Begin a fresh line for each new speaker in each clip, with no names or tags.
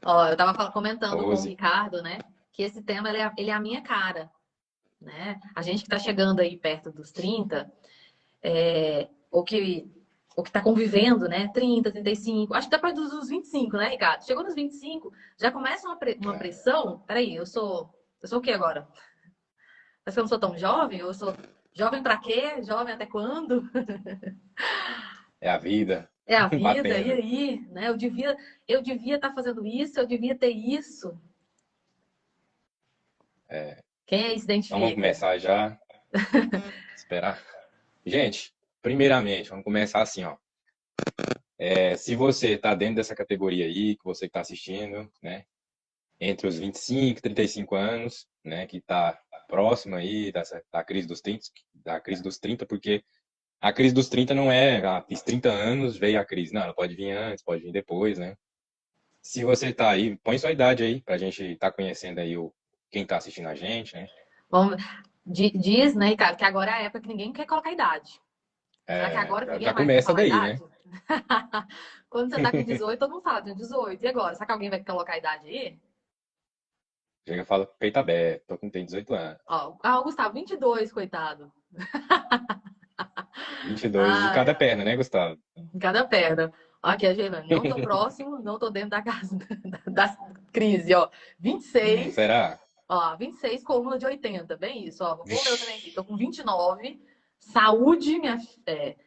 Ó, eu tava comentando com o
Rose.
Ricardo, né? Que esse tema ele é a minha cara, né? A gente que tá chegando aí perto dos 30, ou que tá convivendo, né? 30, 35, acho que depois dos 25, né, Ricardo? Chegou nos 25, já começa uma
É,
pressão. Peraí, eu sou o que agora? Mas que eu não sou tão jovem? Eu sou jovem pra quê? Jovem até quando?
é a vida
É a vida, e
batendo.
aí, né? Eu devia estar fazendo isso, eu devia ter isso.
É,
Quem aí se
então vamos
identifica?
começar já. Esperar. Gente, primeiramente, vamos começar assim, ó. Se você está dentro dessa categoria aí, que você está assistindo, né? Entre os 25 e 35 anos, né? Que está próximo aí da crise dos 30, da crise dos 30, porque a crise dos 30 não é, fiz 30 anos, veio a crise. Não, ela pode vir antes, pode vir depois, né? Se você está aí, põe sua idade aí, pra gente estar conhecendo aí quem está assistindo a gente, né?
Vamos, diz, né, Ricardo, que agora é a época que ninguém quer colocar idade. Será que é agora que ninguém
Já
mais quer
começa
falar
daí,
idade?
né?
Quando você tá com 18, todo mundo fala, tem 18. E agora? Será que alguém vai colocar idade aí?
Chega e fala, peito aberto, tem 18 anos.
Ó, o Gustavo, 22, coitado.
22 de
Ai,
cada
ai,
perna, né, Gustavo?
em cada perna. Ó, aqui a Geilane, não tô próximo, não tô dentro da casa da crise, ó. 26,
Será?
ó, 26, coluna de 80, bem isso, ó. Vou pôr o meu também aqui.
Vixe,
Tô com 29, saúde,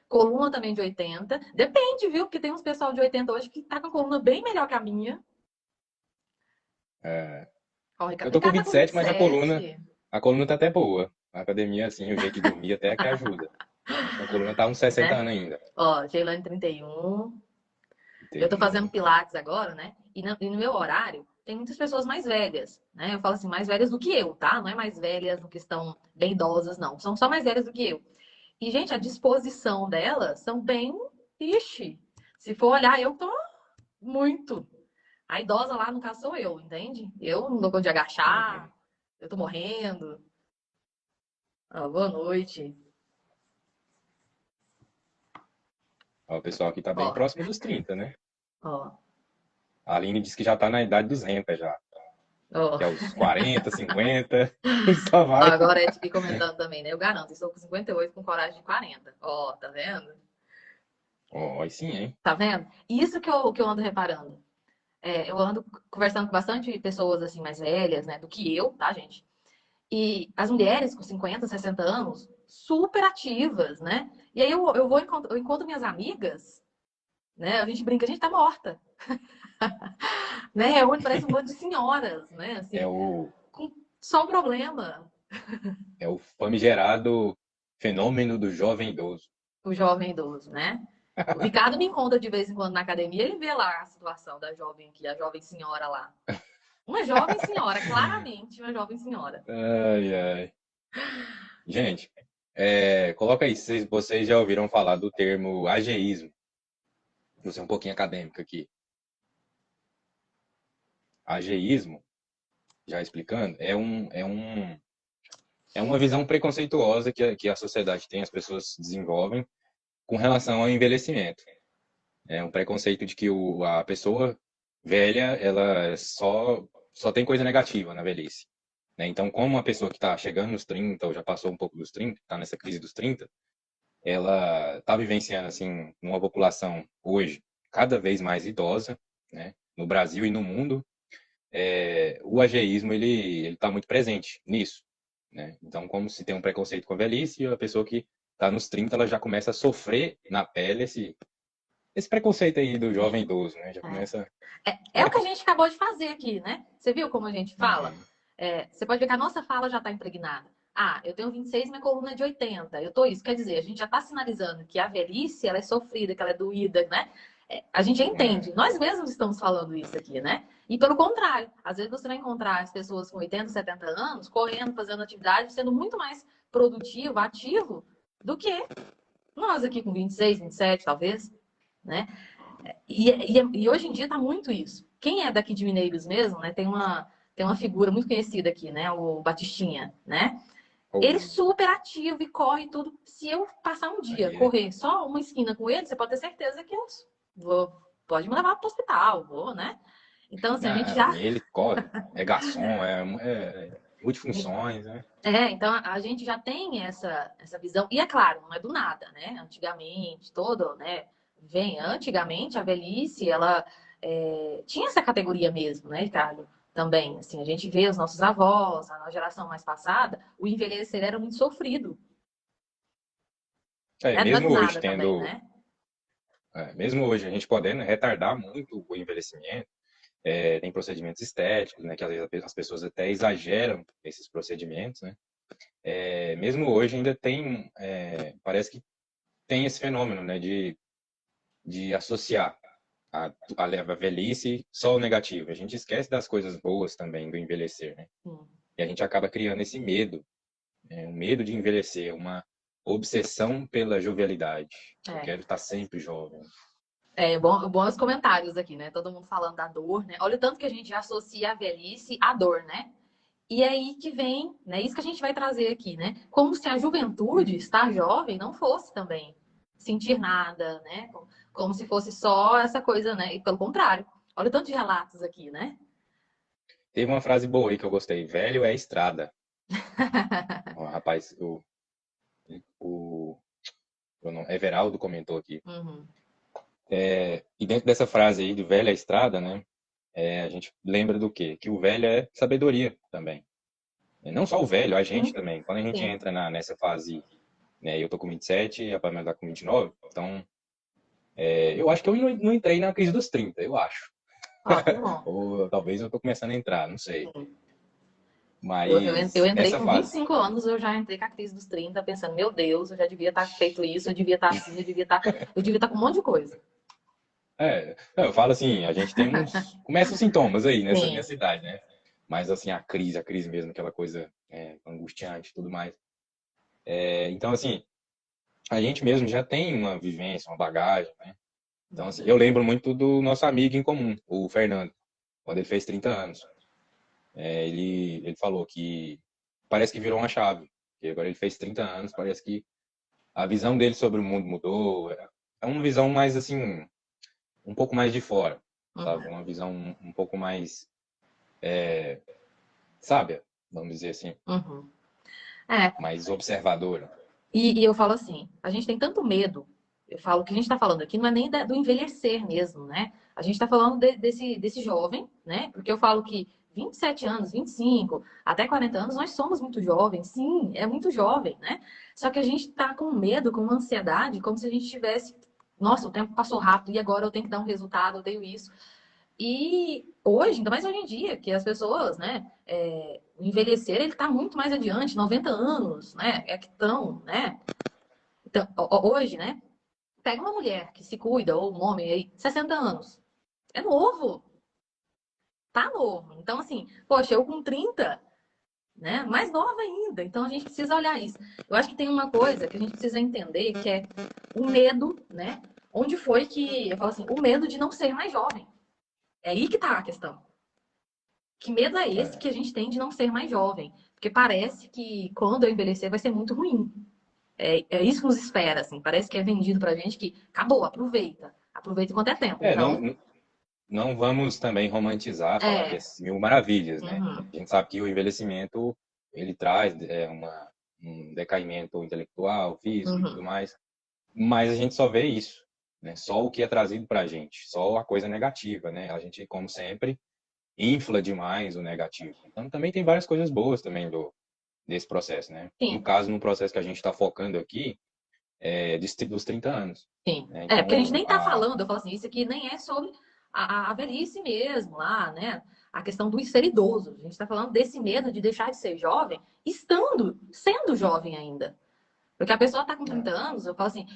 coluna também de 80. Depende, viu? Porque tem uns pessoal de 80 hoje que tá com a coluna bem melhor que a minha.
é,
Ó, o
eu
Ricardo,
tô com
Ricardo tá com vinte
27,
e
mas a coluna,
sete.
a coluna tá até boa. A academia, assim, o jeito de dormir até que ajuda. Acho que a coluna tá uns 60
Né?
anos ainda.
Ó, Geilane 31. Eu tô
Tem
fazendo
um...
pilates agora, né? E no meu horário tem muitas pessoas mais velhas, né? Eu falo assim, mais velhas do que eu, tá? Não é mais velhas no que estão bem idosas, não. São só mais velhas do que eu. E, gente, a disposição delas são bem. Ixi, se for olhar, eu tô muito. A idosa lá, no caso, sou eu, entende? Eu não dou conta de
Uhum.
agachar, eu tô morrendo. Ó, boa noite.
Ó, o pessoal aqui tá bem
Ó,
próximo dos 30, né?
ó,
A Aline disse que já tá na idade dos renta já.
ó.
Que é os 40, 50. Só vai.
Agora é de comentando também, né? Eu garanto, estou com 58 com coragem de 40. Ó, tá vendo?
Ó, aí sim, hein?
Tá vendo? Isso que eu ando reparando. Eu ando conversando com bastante pessoas assim mais velhas, né, do que eu, tá, gente? E as mulheres com 50, 60 anos, super ativas, né? E aí eu encontro minhas amigas, né? A gente brinca, a gente tá morta, né? Parece um bando de senhoras, né?
É
Assim,
o,
com só um problema,
é o famigerado fenômeno do jovem idoso.
o jovem idoso, né? O Ricardo me encontra de vez em quando na academia, ele vê lá a situação da jovem aqui, a jovem senhora lá. Uma jovem senhora, claramente uma jovem senhora.
Ai, ai. Gente, coloca aí se vocês já ouviram falar do termo ageísmo. Vou ser um pouquinho acadêmico aqui. Ageísmo, já explicando, é uma visão preconceituosa que a sociedade tem, as pessoas desenvolvem com relação ao envelhecimento. É um preconceito de que a pessoa velha, ela só tem coisa negativa na velhice. Né? Então, como uma pessoa que está chegando nos 30 ou já passou um pouco dos 30, está nessa crise dos 30, ela está vivenciando assim uma população hoje cada vez mais idosa, né? No Brasil e no mundo, o ageísmo ele está muito presente nisso, né? Então, como se tem um preconceito com a velhice, e a pessoa que está nos 30 ela já começa a sofrer na pele esse preconceito aí do jovem idoso, né? Já começa.
É o que a gente acabou de fazer aqui, né? Você viu como a gente fala?
Uhum.
Você pode ver que a nossa fala já está impregnada. Ah, eu tenho 26 e minha coluna é de 80. Eu tô isso. Quer dizer, a gente já está sinalizando que a velhice ela é sofrida, que ela é doída, né? A gente já
É,
entende. Nós mesmos estamos falando isso aqui, né? E pelo contrário, às vezes você vai encontrar as pessoas com 80, 70 anos correndo, fazendo atividade, sendo muito mais produtivo, ativo, do que nós aqui com 26, 27, talvez, né? E hoje em dia tá muito isso. Quem é daqui de Mineiros mesmo, né? Tem uma figura muito conhecida aqui, né? O Batistinha, né? Ele é
ou
super ativo e corre tudo. Se eu passar um dia,
aí
correr só uma esquina com ele, você pode ter certeza que eu vou, pode me levar para o hospital, vou, né? Então, assim, a gente já.
Ele corre, é garçom, é multifunções, né?
Então a gente já tem essa visão. E é claro, não é do nada, né? Antigamente, todo, né? Antigamente a velhice, ela tinha essa categoria mesmo, né, Ricardo? Também, assim, a gente vê os nossos avós, a geração mais passada, o envelhecer era muito sofrido.
É,
Não é do
mesmo hoje
nada também,
tendo,
né?
mesmo hoje a gente podendo retardar muito o envelhecimento, tem procedimentos estéticos, né, que às vezes as pessoas até exageram esses procedimentos, né? Mesmo hoje ainda tem, parece que tem esse fenômeno, né, de associar a velhice só o negativo. A gente esquece das coisas boas também do envelhecer, né?
Sim.
E a gente acaba criando esse medo, um medo de envelhecer, uma obsessão pela jovialidade. Eu
É.
quero estar sempre jovem.
Bons comentários aqui, né? Todo mundo falando da dor, né? Olha o tanto que a gente associa a velhice à dor, né? E é aí que vem, né? Isso que a gente vai trazer aqui, né? Como se a juventude, estar jovem, não fosse também sentir nada, né? Como se fosse só essa coisa, né? E pelo contrário, olha o tanto de relatos aqui, né?
Teve uma frase boa aí que eu gostei. Velho é estrada. Ó, rapaz, o, Everaldo comentou aqui.
Uhum.
E dentro dessa frase aí de velho é estrada, né? A gente lembra do quê? Que o velho é sabedoria também. E não só o velho, a gente
Sim,
também. Quando a gente
sim.
entra nessa fase, né? Eu tô com 27, a Pamela tá com 29, então eu acho que eu não entrei na crise dos 30, eu acho.
Ó, que bom.
Ou talvez eu tô começando a entrar, não sei.
Sim. Eu
Mas
entrei
essa
com 25
fase.
anos, eu já entrei com a crise dos 30, pensando, meu Deus, eu já devia estar feito isso, eu devia estar assim, eu devia estar com um monte de coisa.
Eu falo assim, a gente tem uns. Começa os sintomas aí
Sim.
nessa idade, né? Mas assim, a crise mesmo, aquela coisa angustiante e tudo mais. Então, assim, a gente mesmo já tem uma vivência, uma bagagem, né? Então, assim, eu lembro muito do nosso amigo em comum, o Fernando, quando ele fez 30 anos. Ele falou que parece que virou uma chave. Que agora ele fez 30 anos, parece que a visão dele sobre o mundo mudou. É uma visão mais, assim, um pouco mais de fora, sabe?
Uhum.
Uma visão um pouco mais sábia, vamos dizer assim,
Uhum. É,
mais observadora.
e eu falo assim, a gente tem tanto medo. Eu falo que a gente está falando aqui não é nem do envelhecer mesmo, né? A gente está falando desse jovem, né? Porque eu falo que 27 anos, 25, até 40 anos, nós somos muito jovens. Sim, é muito jovem, né? Só que a gente está com medo, com ansiedade, como se a gente tivesse. Nossa, o tempo passou rápido e agora eu tenho que dar um resultado, eu tenho isso. E hoje, ainda mais hoje em dia, que as pessoas, né, o envelhecer, ele está muito mais adiante, 90 anos, né, é que estão, né. Então, hoje, né, pega uma mulher que se cuida, ou um homem aí, 60 anos, é novo, tá novo. Então, assim, poxa, eu com 30, né, mais nova ainda. Então, a gente precisa olhar isso. Eu acho que tem uma coisa que a gente precisa entender, que é o medo, né, onde foi que, eu falo assim, o medo de não ser mais jovem. É aí que tá a questão. Que medo é esse
É,
que a gente tem de não ser mais jovem? Porque parece que quando eu envelhecer vai ser muito ruim. É isso que nos espera, assim. Parece que é vendido pra gente que acabou, aproveita. Aproveita enquanto é tempo. Então,
não vamos também romantizar, falar
é.
dessas mil maravilhas, né?
Uhum,
A gente sabe que o envelhecimento, ele traz um decaimento intelectual, físico e tudo
uhum.
mais, mas a gente só vê isso, né? Só o que é trazido pra gente, só a coisa negativa, né? A gente, como sempre, infla demais o negativo. Então também tem várias coisas boas também desse processo, né? No
Sim,
caso, no processo que a gente está focando aqui, dos 30 anos,
sim.
né?
Porque a gente
Então,
nem tá falando, eu falo assim, isso aqui nem é sobre a velhice mesmo, lá, né? A questão do ser idoso. A gente tá falando desse medo de deixar de ser jovem, sendo jovem ainda. Porque a pessoa está com 30 anos, eu falo assim,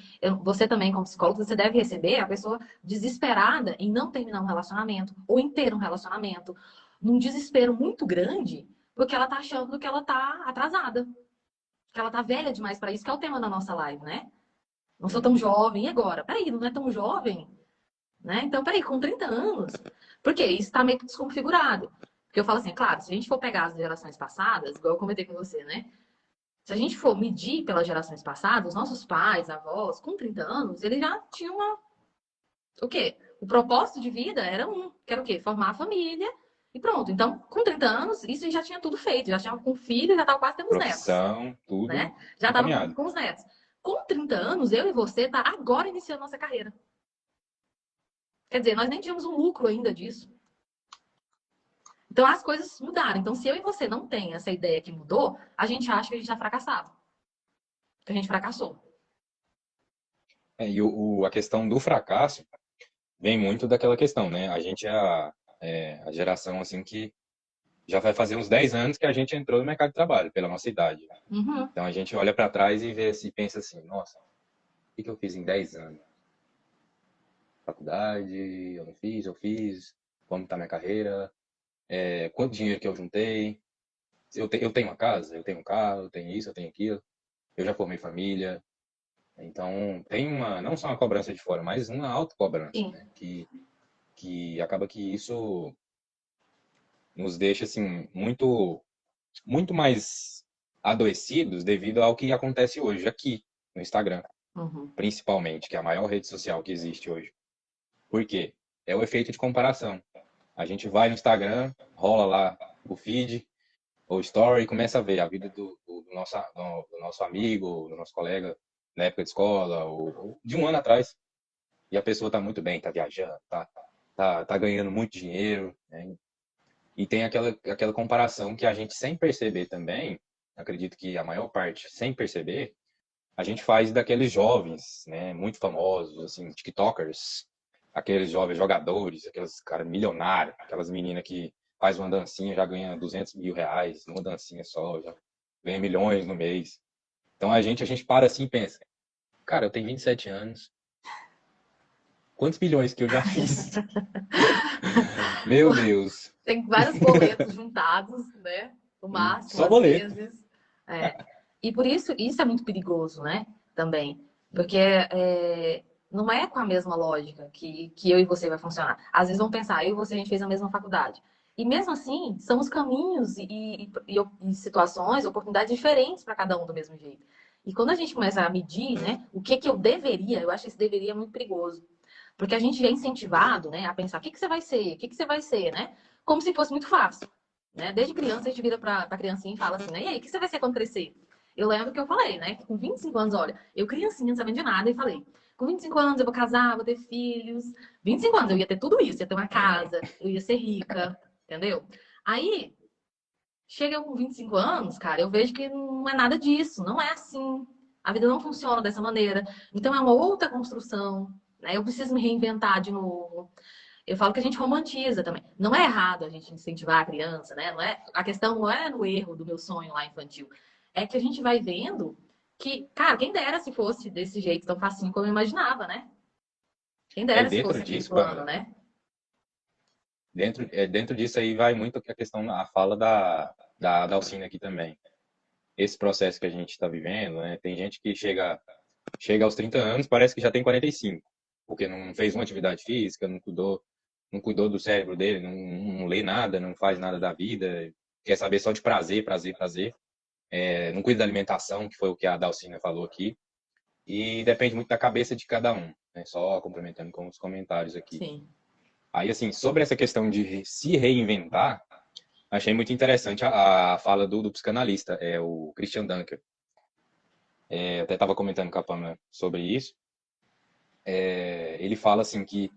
você também, como psicólogo, você deve receber a pessoa desesperada em não terminar um relacionamento, ou em ter um relacionamento, num desespero muito grande, porque ela tá achando que ela tá atrasada, que ela tá velha demais para isso, que é o tema da nossa live, né? Não sou tão jovem, e agora? Peraí, não é tão jovem, né? Então, peraí, com 30 anos, porque isso está meio que desconfigurado. Porque eu falo assim, claro, se a gente for pegar as gerações passadas, igual eu comentei com você, né? Se a gente for medir pelas gerações passadas, nossos pais, avós, com 30 anos, eles já tinham o quê? O propósito de vida era que era o quê? Formar a família e pronto. Então, com 30 anos, isso já tinha tudo feito. Já tinha com filho, já estava quase tendo os netos,
Profissão, tudo
né? Já estava
encaminhado.
com os netos. Com 30 anos, eu e você tá agora iniciando nossa carreira. Quer dizer, nós nem tínhamos um lucro ainda disso. Então, as coisas mudaram. Então, se eu e você não tem essa ideia que mudou, a gente acha que a gente está fracassado. Que a gente fracassou.
E a questão do fracasso vem muito daquela questão, né? A gente a geração assim que já vai fazer uns 10 anos que a gente entrou no mercado de trabalho, pela nossa idade.
Uhum.
Então a gente olha para trás e vê e pensa assim, nossa, o que eu fiz em 10 anos? Faculdade, eu fiz, como está minha carreira, quanto dinheiro que eu juntei, eu tenho uma casa, eu tenho um carro, eu tenho isso, eu tenho aquilo, eu já formei família. Então tem não só uma cobrança de fora, mas uma autocobrança,
Sim.
né? Que acaba que isso nos deixa assim muito mais adoecidos devido ao que acontece hoje aqui no Instagram,
Uhum.
principalmente, que é a maior rede social que existe hoje. Por quê? É o efeito de comparação. A gente vai no Instagram, rola lá o feed ou story e começa a ver a vida do nosso amigo, do nosso colega na época de escola ou de um ano atrás. E a pessoa está muito bem, está viajando, tá ganhando muito dinheiro, né? E tem aquela comparação que a gente, sem perceber também, acredito que a maior parte, sem perceber, a gente faz daqueles jovens, né, muito famosos, assim, TikTokers, aqueles jovens jogadores, aqueles caras milionários, aquelas meninas que faz uma dancinha, já ganha 200 mil reais, numa dancinha só, já ganha milhões no mês. Então a gente para assim e pensa, cara, eu tenho 27 anos, quantos milhões que eu já fiz? Meu Deus.
Tem vários boletos juntados, né? No máximo,
Só
às
boleto.
vezes. É. E por isso é muito perigoso, né? Também. Porque não é com a mesma lógica que eu e você vai funcionar. Às vezes vão pensar, eu e você, a gente fez a mesma faculdade. E mesmo assim, são os caminhos e situações, oportunidades diferentes para cada um do mesmo jeito. E quando a gente começa a medir, né, o que eu deveria, eu acho que esse deveria é muito perigoso. Porque a gente é incentivado, né, a pensar, o que você vai ser? O que você vai ser, né? Como se fosse muito fácil, né? Desde criança a gente vira pra criancinha e fala assim, né? E aí, o que você vai ser quando crescer? Eu lembro que eu falei, né? Que com 25 anos, olha, eu criancinha, não sabendo de nada, e falei, com 25 anos eu vou casar, vou ter filhos. 25 anos eu ia ter tudo isso, ia ter uma casa, eu ia ser rica, entendeu? Aí, chega eu com 25 anos, cara, eu vejo que não é nada disso, não é assim. A vida não funciona dessa maneira. Então é uma outra construção, né? Eu preciso me reinventar de novo. Eu falo que a gente romantiza também. Não é errado a gente incentivar a criança, né? Não é, a questão não é no erro do meu sonho lá infantil. É que a gente vai vendo que, cara, quem dera se fosse desse jeito tão facinho como eu imaginava, né? Quem dera se
Dentro
fosse aquele
disso,
plano,
Pamela,
né?
dentro disso aí vai muito a questão, a fala da Alcina aqui também. Esse processo que a gente está vivendo, né? Tem gente que chega aos 30 anos, parece que já tem 45, porque não fez uma atividade física, não cuidou do cérebro dele, não lê nada, não faz nada da vida, quer saber só de prazer, prazer, prazer. Não cuida da alimentação, que foi o que a Dalcina falou aqui, e depende muito da cabeça de cada um, né? Só complementando com os comentários aqui.
Sim.
Aí, assim, sobre essa questão de se reinventar, achei muito interessante a fala do psicanalista, o Christian Dunker. Eu até estava comentando com a Pamela sobre isso. Ele fala assim que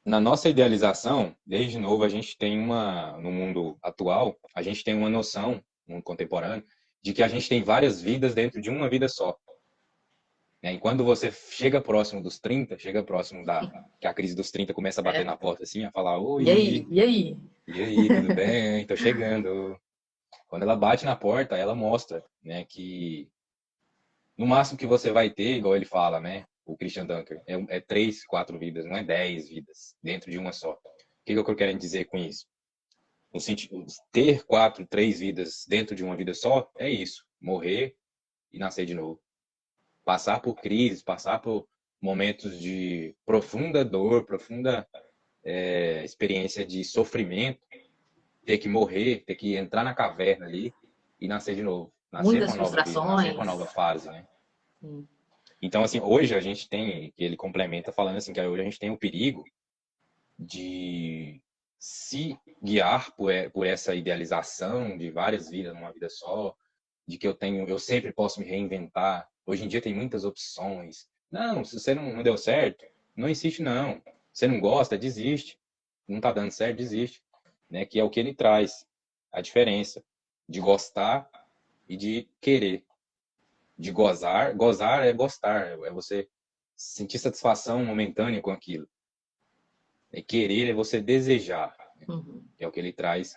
na nossa idealização, desde novo, a gente tem no mundo atual, a gente tem uma noção, no mundo contemporâneo, de que a gente tem várias vidas dentro de uma vida só. Né? E quando você chega próximo dos 30, chega próximo que a crise dos 30 começa a bater
É.
na porta assim, a falar,
E aí?
oi,
E aí?
e aí, tudo bem? Tô chegando. Quando ela bate na porta, ela mostra, né, que no máximo que você vai ter, igual ele fala, né, o Christian Dunker, é 3, 4 vidas, não é 10 vidas dentro de uma só. O que eu quero dizer com isso? No sentido, ter 4, 3 vidas dentro de uma vida só é isso, morrer e nascer de novo. Passar por crises, passar por momentos de profunda dor, profunda experiência de sofrimento, ter que morrer, ter que entrar na caverna ali e nascer de novo. Nascer com
Muitas
a nova vida, nascer com a
frustrações.
nova fase, né?
Sim.
Então, assim, hoje a gente tem, que ele complementa falando assim, que hoje a gente tem o perigo de se guiar por essa idealização de várias vidas numa vida só, de que eu sempre posso me reinventar. Hoje em dia tem muitas opções. Não, se você não deu certo, não insiste não. Você não gosta, desiste. Não tá dando certo, desiste. Né? Que é o que ele traz. A diferença de gostar e de querer. De gozar, gozar é gostar, é você sentir satisfação momentânea com aquilo. E querer é você desejar,
Uhum.
que é o que ele traz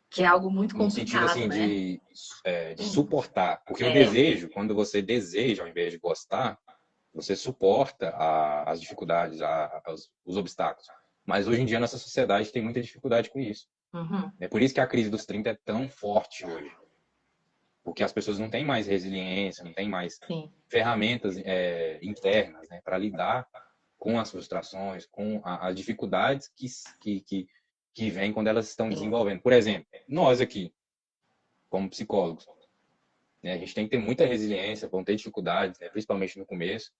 Que é algo muito
no sentido
complicado,
assim
né?
de suportar. Porque o
É,
desejo, quando você deseja ao invés de gostar, você suporta as dificuldades, os obstáculos. Mas hoje em dia, nossa sociedade tem muita dificuldade com isso.
uhum,
É por isso que a crise dos 30 é tão forte hoje. Porque as pessoas não têm mais resiliência, não têm mais
sim.
ferramentas internas, né, para lidar com as frustrações, com as dificuldades que vêm quando elas estão
Sim.
desenvolvendo. Por exemplo, nós aqui, como psicólogos, né, a gente tem que ter muita resiliência, vão ter dificuldades, né, principalmente no começo,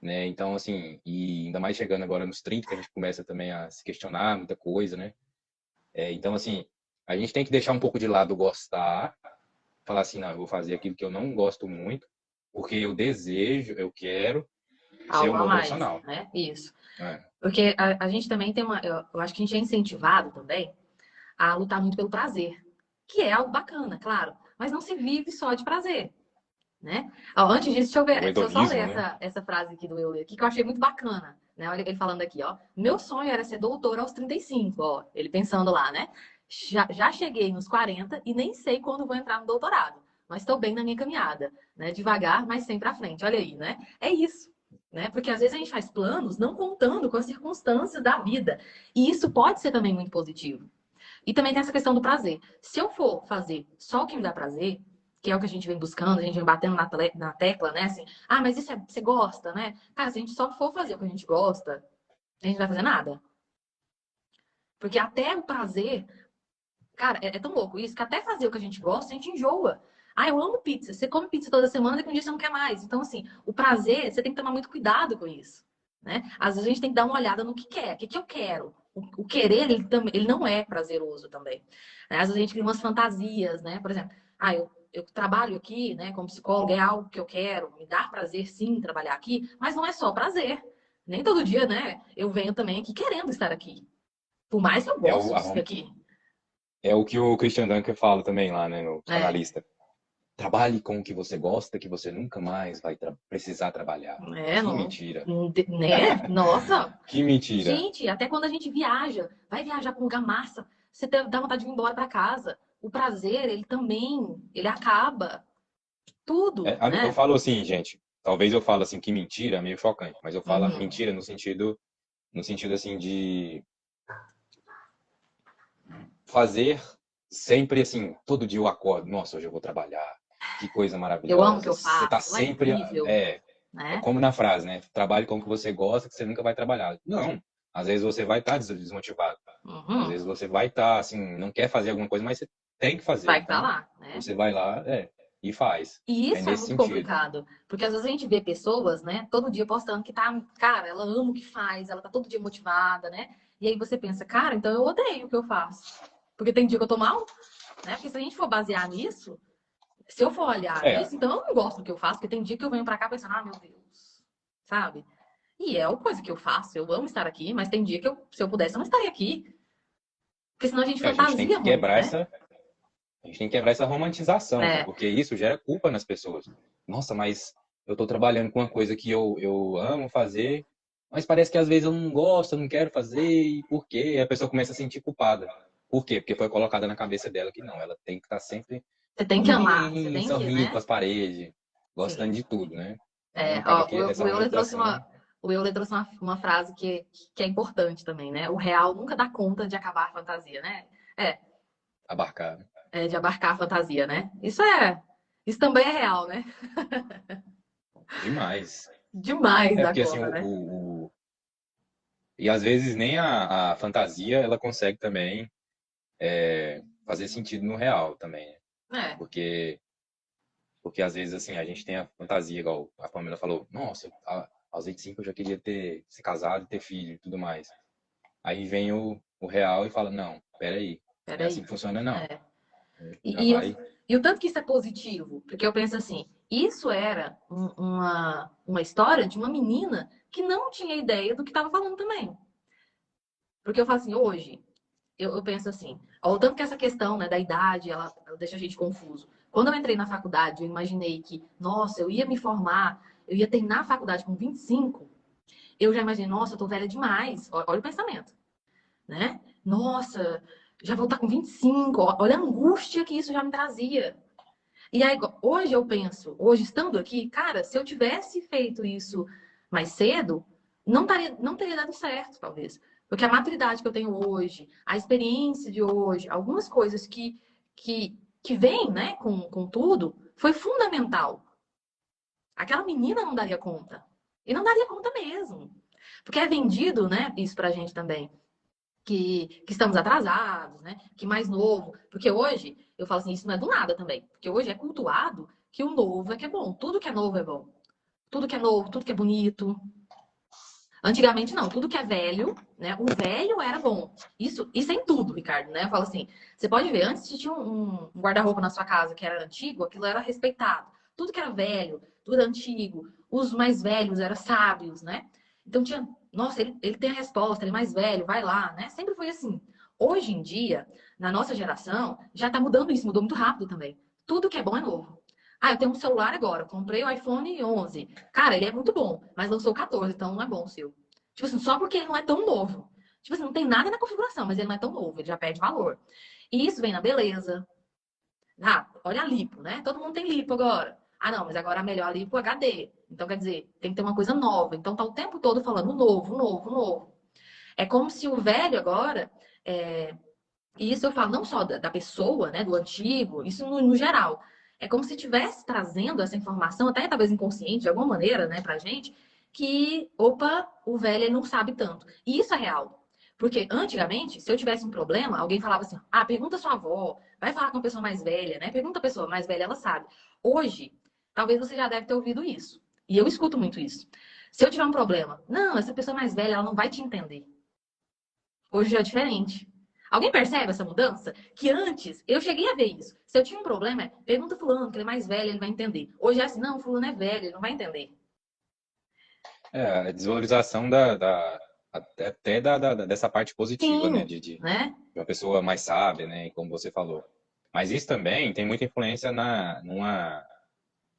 né? Então, assim, e ainda mais chegando agora nos 30, que a gente começa também a se questionar muita coisa, né? Então, assim, a gente tem que deixar um pouco de lado o gostar, falar assim, não, eu vou fazer aquilo que eu não gosto muito, porque eu desejo, eu quero ser
Algo
um
a
bom
mais,
profissional.
né? Isso.
É,
Porque a gente também tem uma. Eu acho que a gente é incentivado também a lutar muito pelo prazer, que é algo bacana, claro, mas não se vive só de prazer, né? Ó, antes disso,
o
deixa eu só ler
hedonismo, né?
essa frase aqui do Euler, aqui, que eu achei muito bacana, né? Olha ele falando aqui, ó. Meu sonho era ser doutor aos 35, ó. Ele pensando lá, né? Já cheguei nos 40 e nem sei quando vou entrar no doutorado, mas estou bem na minha caminhada, né? Devagar, mas sempre à frente. Olha aí, né? É isso. Né? Porque às vezes a gente faz planos não contando com as circunstâncias da vida. E isso pode ser também muito positivo. E também tem essa questão do prazer. Se eu for fazer só o que me dá prazer, que é o que a gente vem buscando, a gente vem batendo na tecla, né? Assim, ah, mas isso você gosta, né? Cara, se a gente só for fazer o que a gente gosta, a gente não vai fazer nada. Porque até o prazer, cara, é tão louco isso, que até fazer o que a gente gosta, a gente enjoa. Ah, eu amo pizza. Você come pizza toda semana e um dia você não quer mais. Então, assim, o prazer, você tem que tomar muito cuidado com isso. Né? Às vezes a gente tem que dar uma olhada no que quer, o que eu quero. O querer, ele não é prazeroso também. Né? Às vezes a gente cria umas fantasias, né? Por exemplo, ah, eu trabalho aqui, né, como psicóloga, é algo que eu quero, me dá prazer sim trabalhar aqui, mas não é só prazer. Nem todo dia, né? Eu venho também aqui querendo estar aqui. Por mais que eu
É
goste de ser aqui.
é o que o Christian Dunker fala também lá, né, no
É,
psicanalista. Trabalhe com o que você gosta, que você nunca mais vai precisar trabalhar. Que
não,
mentira.
né? Nossa,
Que mentira.
gente, até quando a gente viaja, vai viajar para um lugar massa, você dá vontade de ir embora para casa. O prazer, ele também, ele acaba tudo,
Eu
né?
falo assim, gente, talvez eu falo assim que mentira é meio chocante, mas eu falo
Uhum.
mentira no sentido assim de fazer sempre assim, todo dia eu acordo, nossa, hoje eu vou trabalhar. Que coisa
Eu amo o que
maravilhosa.
eu
Você tá
faço, é
sempre
incrível,
é
né?
como na frase, né? Trabalhe com o que você gosta, que você nunca vai trabalhar. Não. Às vezes você vai estar desmotivado. Às
Uhum.
vezes você vai estar assim, não quer fazer alguma coisa, mas você tem que fazer.
Vai estar
Então,
lá, né?
você vai lá, e faz.
E
É
isso é
nesse
muito
sentido.
complicado, porque às vezes a gente vê pessoas, né, todo dia postando que tá, cara, ela ama o que faz, ela tá todo dia motivada, né? E aí você pensa, cara, então eu odeio o que eu faço. Porque tem dia que eu tô mal, né? Porque se a gente for basear nisso, se eu for olhar
É,
isso, então eu não gosto do que eu faço, porque tem dia que eu venho pra cá pensando, ah, meu Deus, sabe? E é a coisa que eu faço, eu amo estar aqui, mas tem dia que se eu pudesse, eu não estaria aqui. Porque senão a gente
a gente tem
fantasia
que
muito,
quebrar
né?
a gente tem que quebrar essa romantização, né?
É,
Porque isso gera culpa nas pessoas. Nossa, mas eu tô trabalhando com uma coisa que eu amo fazer, mas parece que às vezes eu não gosto, eu não quero fazer, e por quê? E a pessoa começa a se sentir culpada. Por quê? Porque foi colocada na cabeça dela que não, ela tem que estar sempre
você tem que amar, você tem que,
sorrindo para
né?
as paredes, gostando
Sim.
de tudo, né? Então
É,
acaba
ó,
que essa
o Euler trouxe
romantização
uma frase que é importante também, né? O real nunca dá conta de acabar a fantasia, né? É,
abarcar.
de abarcar a fantasia, né? Isso também é real, né?
Demais.
Demais
É
da
porque assim,
conta, né?
e às vezes nem a fantasia ela consegue também fazer sentido no real também, né?
É,
Porque Porque às vezes, assim, a gente tem a fantasia, igual a Pamela falou, nossa, aos 25 eu já queria ser casado, ter filho e tudo mais. Aí vem o real e fala, não, peraí, não é assim
Peraí.
que funciona, não.
É.
Já
E, e,
vai.
o, e o tanto que isso é positivo, porque eu penso assim, isso era uma história de uma menina que não tinha ideia do que estava falando também. Porque eu falo assim, hoje, eu penso assim, ó, o tanto que essa questão, né, da idade, ela deixa a gente confuso. Quando eu entrei na faculdade, eu imaginei que, nossa, eu ia me formar, eu ia terminar a faculdade com 25, eu já imaginei, nossa, eu tô velha demais. Olha o pensamento, né? Nossa, já vou estar com 25, olha a angústia que isso já me trazia. E aí, hoje eu penso, hoje estando aqui, cara, se eu tivesse feito isso mais cedo, não teria dado certo, talvez. Porque a maturidade que eu tenho hoje, a experiência de hoje, algumas coisas que vêm, né, com tudo, foi fundamental. Aquela menina não daria conta. E não daria conta mesmo. Porque é vendido, né, isso pra gente também que estamos atrasados, né? Que mais novo. Porque hoje, eu falo assim, isso não é do nada também. Porque hoje é cultuado que o novo é que é bom. Tudo que é novo é bom. Tudo que é novo, tudo que é bonito. Antigamente, não. Tudo que é velho, né? O velho era bom. Isso é em tudo, Ricardo, né? Eu falo assim, você pode ver, antes tinha um guarda-roupa na sua casa que era antigo, aquilo era respeitado. Tudo que era velho, tudo era antigo. Os mais velhos eram sábios, né? Então tinha, nossa, ele tem a resposta, ele é mais velho, vai lá, né? Sempre foi assim. Hoje em dia, na nossa geração, já tá mudando isso, mudou muito rápido também. Tudo que é bom é novo. Ah, eu tenho um celular agora, comprei o iPhone 11. Cara, ele é muito bom, mas lançou o 14, então não é bom o seu. Tipo assim, só porque ele não é tão novo. Tipo assim, não tem nada na configuração, mas ele não é tão novo, ele já perde valor. E isso vem na beleza. Ah, olha a lipo, né? Todo mundo tem lipo agora. Ah, não, mas agora a melhor lipo é HD. Então, quer dizer, tem que ter uma coisa nova. Então, tá o tempo todo falando novo, novo, novo. É como se o velho agora. E isso eu falo não só da pessoa, né, do antigo, isso no geral. É como se estivesse trazendo essa informação, até talvez inconsciente, de alguma maneira, né, pra gente, que, opa, o velho ele não sabe tanto. E isso é real. Porque antigamente, se eu tivesse um problema, alguém falava assim: ah, pergunta a sua avó, vai falar com a pessoa mais velha, né? Pergunta a pessoa mais velha, ela sabe. Hoje, talvez você já deve ter ouvido isso. E eu escuto muito isso. Se eu tiver um problema, não, essa pessoa mais velha, ela não vai te entender. Hoje já é diferente. Alguém percebe essa mudança? Que antes eu cheguei a ver isso. Se eu tinha um problema, pergunta fulano, que ele é mais velho, ele vai entender. Hoje é assim, não, fulano é velho, ele não vai entender.
A desvalorização até dessa parte positiva, né?
Sim,
De
né?
uma pessoa mais sábia, né? Como você falou. Mas isso também tem muita influência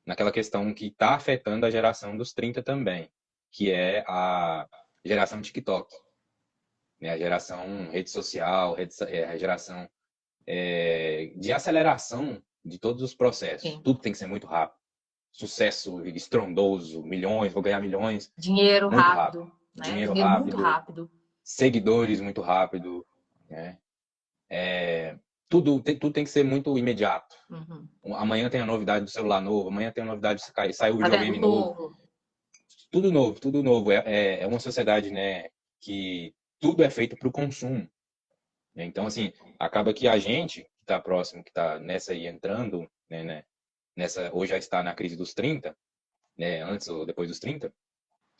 naquela questão que está afetando a geração dos 30 também, que é a geração TikTok, né? A geração rede social, a geração de aceleração de todos os processos.
Sim.
Tudo tem que ser muito rápido. Sucesso estrondoso, milhões, vou ganhar milhões,
Dinheiro
muito rápido.
rápido, né?
Dinheiro
Dinheiro muito
rápido,
rápido.
seguidores muito rápido, né? Tudo tem que ser muito imediato.
Uhum.
Amanhã tem a novidade do celular novo, amanhã tem a novidade, saiu o
Tá vendo?
videogame novo.
Novo.
Tudo novo, tudo novo. É uma sociedade, né, que tudo é feito para o consumo. Então, assim, acaba que a gente que está próximo, que está nessa aí entrando, né, nessa, ou já está na crise dos 30, né, antes ou depois dos 30,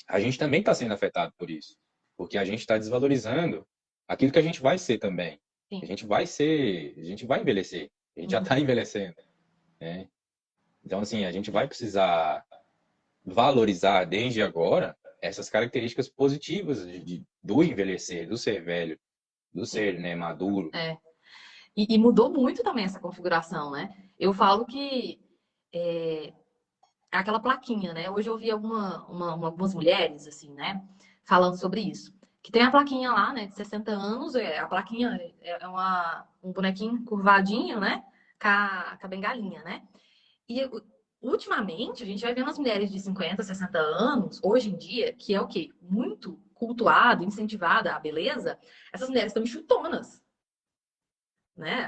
a gente também está sendo afetado por isso. Porque a gente está desvalorizando aquilo que a gente vai ser também.
Sim.
A gente vai envelhecer. A gente já
Uhum.
está envelhecendo, né? Então, assim, a gente vai precisar valorizar desde agora essas características positivas do envelhecer, do ser velho, do ser, né, maduro.
É. E mudou muito também essa configuração, né? Eu falo que é aquela plaquinha, né? Hoje eu vi algumas mulheres, assim, né? Falando sobre isso. Que tem a plaquinha lá, né? De 60 anos. A plaquinha é um bonequinho curvadinho, né? Com a bengalinha, né? E ultimamente a gente vai vendo as mulheres de 50, 60 anos, hoje em dia, que é o quê? Muito cultuado, incentivada a beleza, essas mulheres estão enxutonas, né?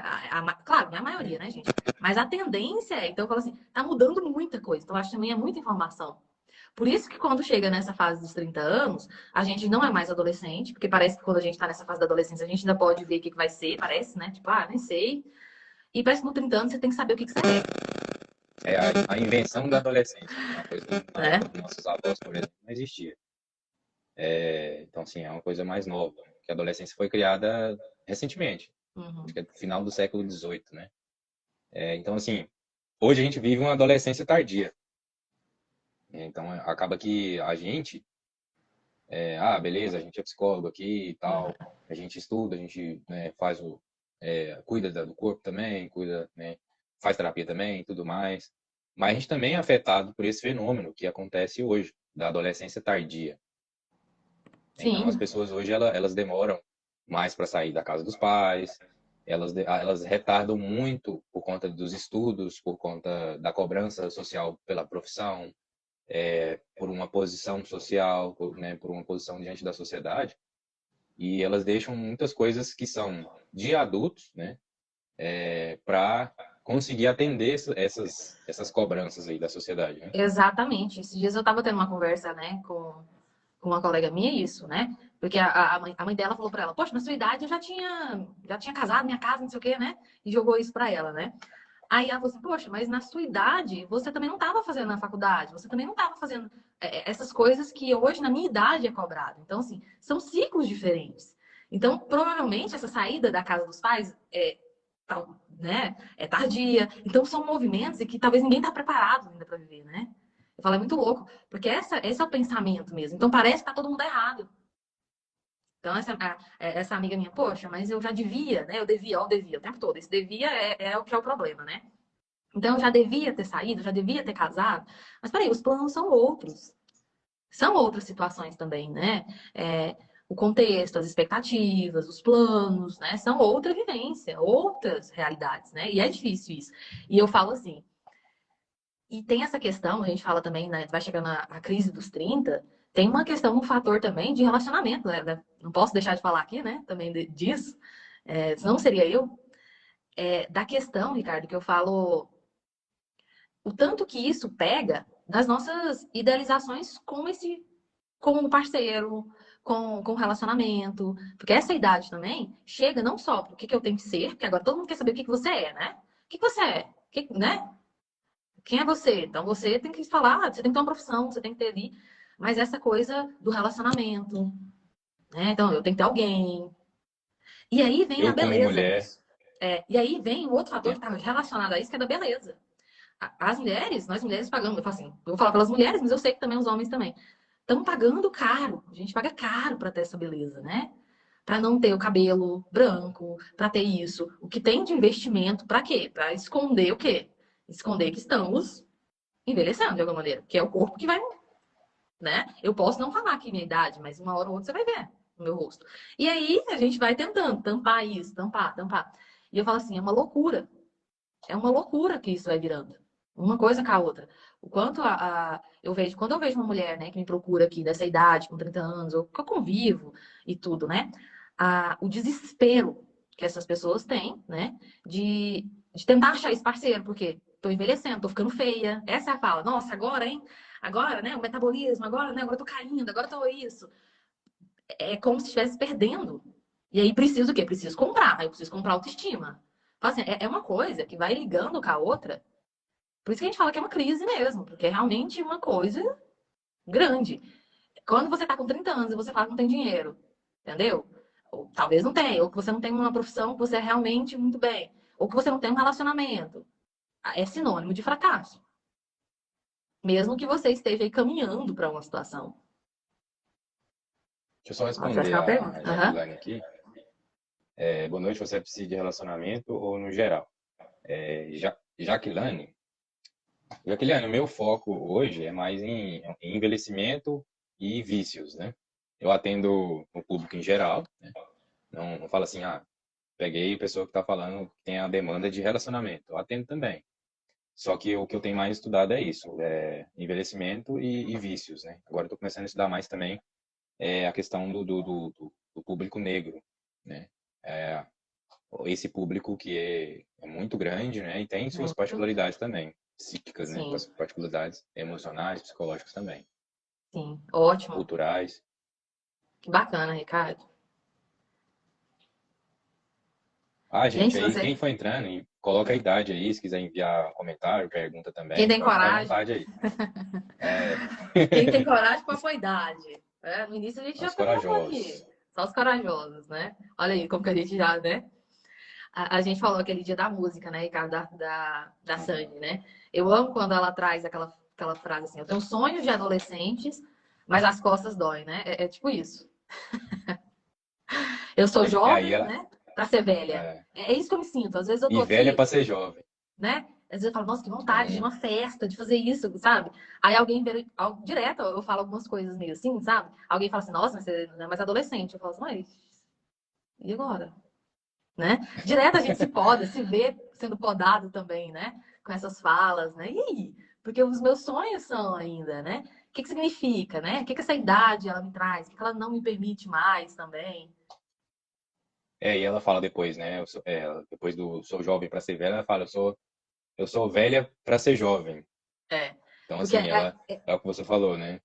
Claro, não é a maioria, né, gente? Mas a tendência é, então eu falo assim, tá mudando muita coisa. Então, eu acho que também é muita informação. Por isso que quando chega nessa fase dos 30 anos, a gente não é mais adolescente, porque parece que quando a gente tá nessa fase da adolescência, a gente ainda pode ver o que vai ser, parece, né? Tipo, nem sei. E parece que no 30 anos você tem que saber o que você é.
é a invenção da adolescência, né? Uma coisa que na
né?
época dos nossos avós, por exemplo, não existia. Então, assim, é uma coisa mais nova, né? Que a adolescência foi criada recentemente, acho
Uhum.
que é no final do século XVIII, né? Então, assim, hoje a gente vive uma adolescência tardia. Então, acaba que a gente, beleza, a gente é psicólogo aqui e tal,
Uhum.
a gente estuda, a gente, né, cuida do corpo também, cuida, né, faz terapia também e tudo mais. Mas a gente também é afetado por esse fenômeno que acontece hoje, da adolescência tardia. Então, as
Sim,
pessoas hoje, elas demoram mais para sair da casa dos pais, elas retardam muito por conta dos estudos, por conta da cobrança social pela profissão, por uma posição social, né, por uma posição diante da sociedade, e elas deixam muitas coisas que são de adultos, né, para conseguir atender essas cobranças aí da sociedade, né?
exatamente. Esses dias eu estava tendo uma conversa, né, com uma colega minha, isso, né? Porque a mãe dela falou para ela, poxa, na sua idade eu já tinha casado, minha casa, não sei o quê, né? E jogou isso para ela, né? Aí ela falou assim, poxa, mas na sua idade você também não estava fazendo na faculdade, você também não estava fazendo essas coisas que hoje na minha idade é cobrado. Então, assim, são ciclos diferentes. Então, provavelmente essa saída da casa dos pais né, é tardia. Então, são movimentos e que talvez ninguém está preparado ainda para viver, né? Eu falo, é muito louco, porque esse é o pensamento mesmo. Então, parece que tá todo mundo errado. Então, essa amiga minha, poxa, mas eu já devia, né? Eu devia o tempo todo. Esse devia é o que é o problema, né? Então, eu já devia ter saído, já devia ter casado. Mas peraí, os planos são outros. São outras situações também, né? É, o contexto, as expectativas, os planos, né? São outra vivência, outras realidades, né? E é difícil isso. E eu falo assim, e tem essa questão, a gente fala também, né? Vai chegando a crise dos 30, tem uma questão, um fator também de relacionamento, né? Não posso deixar de falar aqui, né? Também disso. Senão seria eu. Da questão, Ricardo, que eu falo o tanto que isso pega nas nossas idealizações com o parceiro, com o relacionamento. Porque essa idade também chega não só para o que eu tenho que ser, porque agora todo mundo quer saber o que você é, né? O que você é? Né? Quem é você? Então você tem que falar, você tem que ter uma profissão, você tem que ter ali. Mas essa coisa do relacionamento, né? Então eu tenho que ter alguém. E aí vem a
Eu, como
beleza
mulher,
nisso. E aí vem o outro fator
né,
que está relacionado a isso, que é da beleza. As mulheres, nós mulheres pagamos, eu falo assim, eu vou falar pelas mulheres, mas eu sei que também os homens também. Estamos pagando caro. A gente paga caro para ter essa beleza, né? Para não ter o cabelo branco, para ter isso. O que tem de investimento, para quê? Para esconder o quê? Esconder que estamos envelhecendo de alguma maneira, que é o corpo que vai, né? Eu posso não falar aqui minha idade, mas uma hora ou outra você vai ver no meu rosto. E aí a gente vai tentando tampar isso, tampar, tampar. E eu falo assim, é uma loucura. É uma loucura que isso vai virando. Uma coisa com a outra. O quanto eu vejo, quando eu vejo uma mulher, né, que me procura aqui dessa idade, com 30 anos, ou que eu convivo e tudo, né? O desespero que essas pessoas têm, né, de tentar achar esse parceiro, porque tô envelhecendo, tô ficando feia. Essa é a fala. Nossa, agora, hein? Agora, né, o metabolismo, agora, né, agora eu tô caindo, agora eu tô isso. É como se estivesse perdendo. E aí preciso o quê? Preciso comprar. Aí eu preciso comprar autoestima. Então, assim, é uma coisa que vai ligando com a outra. Por isso que a gente fala que é uma crise mesmo, porque é realmente uma coisa grande. Quando você tá com 30 anos e você fala que não tem dinheiro, entendeu? Ou talvez não tenha, ou que você não tem uma profissão que você é realmente muito bem, ou que você não tem um relacionamento, é sinônimo de fracasso. Mesmo que você esteja aí caminhando para uma situação.
deixa eu só
Ó, essa
responder
é uma pergunta.
a
Aham.
Jaqueline aqui. Boa noite, você precisa de relacionamento ou no geral? Jaqueline, Jaqueline, o meu foco hoje é mais em envelhecimento e vícios, né? Eu atendo o público em geral, né? Não falo assim, peguei a pessoa que está falando que tem a demanda de relacionamento. Eu atendo também. Só que o que eu tenho mais estudado é isso, envelhecimento e vícios, né? Agora eu estou começando a estudar mais também a questão do público negro, né? É, esse público que é muito grande, né? E tem suas
Muito.
particularidades também, psíquicas, né?
Sim,
Particularidades emocionais, psicológicas também,
sim. Ótimo.
culturais.
Que bacana, Ricardo.
Ah, gente,
Gente, se
aí
você.
quem for entrando e coloca a idade aí, se quiser enviar um comentário, pergunta
Quem
também,
tem
pode ficar à
coragem,
vontade aí. É,
quem tem coragem para a idade. Né? No início a gente já
os
colocou aqui.
corajosos.
Só os corajosos, né? Olha aí como que a gente já, né? A gente falou aquele dia da música, né, Ricardo, da Sandy, né? Eu amo quando ela traz aquela frase assim: eu tenho sonhos de adolescentes, mas as costas doem, né? É tipo isso. Eu sou
Aí
jovem,
ela.
né? Pra ser velha.
É,
É isso que eu me sinto. Às vezes eu tô
e velha
aqui,
para ser jovem.
né? Às vezes eu falo, nossa, que vontade de
Uhum.
uma festa, de fazer isso, sabe? Aí alguém vira, direto, eu falo algumas coisas meio assim, sabe? Alguém fala assim, nossa, mas você não é mais adolescente. Eu falo assim, mas e agora? Né? Direto a gente se poda, se vê sendo podado também, né? Com essas falas, né? E aí? Porque os meus sonhos são ainda, né? O que significa, né? O que essa idade ela me traz? O que ela não me permite mais também?
É, e ela fala depois, né? Depois do sou jovem para ser velha, ela fala, eu sou velha para ser jovem.
É.
Então,
Porque
assim, ela é o que você falou, né?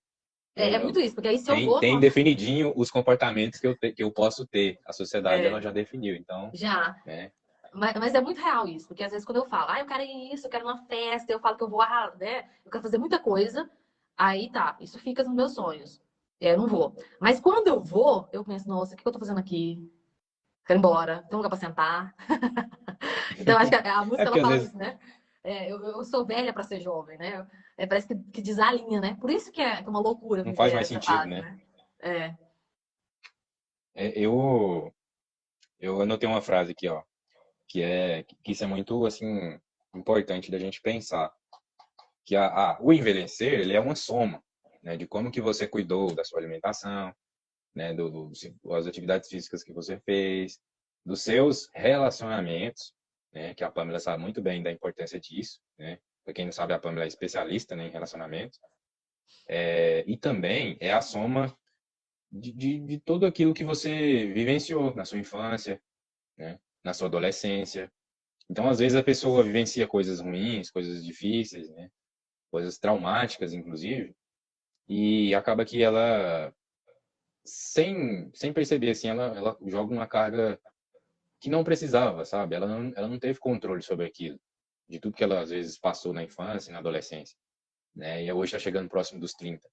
é muito isso, porque aí se eu
Tem,
vou
tem definidinho os comportamentos que eu posso ter. A sociedade ela
é,
já definiu, então,
já.
né?
Mas é muito real isso, porque às vezes quando eu falo, eu quero isso, eu quero uma festa, eu falo que eu vou, né? Eu quero fazer muita coisa, aí tá, isso fica nos meus sonhos. Eu não vou. Mas quando eu vou, eu penso, nossa, o que eu tô fazendo aqui? Quero ir embora, tem um lugar pra sentar. Então, acho que a
É
música ela
porque às
fala
vezes
isso, né? Eu sou velha pra ser jovem, né? Parece que desalinha, né? Por isso que é uma loucura
não faz
viver
mais
essa
sentido,
fase,
né?
né? É,
É, eu anotei uma frase aqui, ó, que isso é muito, assim, importante da gente pensar. Que o envelhecer, ele é uma soma, né? De como que você cuidou da sua alimentação, né? Das atividades físicas que você fez, dos seus relacionamentos, né? Que a Pamela sabe muito bem da importância disso, né? Para quem não sabe, a Pamela é especialista, né, em relacionamentos. E também é a soma de tudo aquilo que você vivenciou na sua infância, né? Na sua adolescência. Então, às vezes, a pessoa vivencia coisas ruins, coisas difíceis, né? Coisas traumáticas, inclusive, e acaba que ela, sem perceber, assim, ela joga uma carga que não precisava, sabe? Ela não teve controle sobre aquilo, de tudo que ela, às vezes, passou na infância e na adolescência, né? E hoje está chegando próximo dos 30.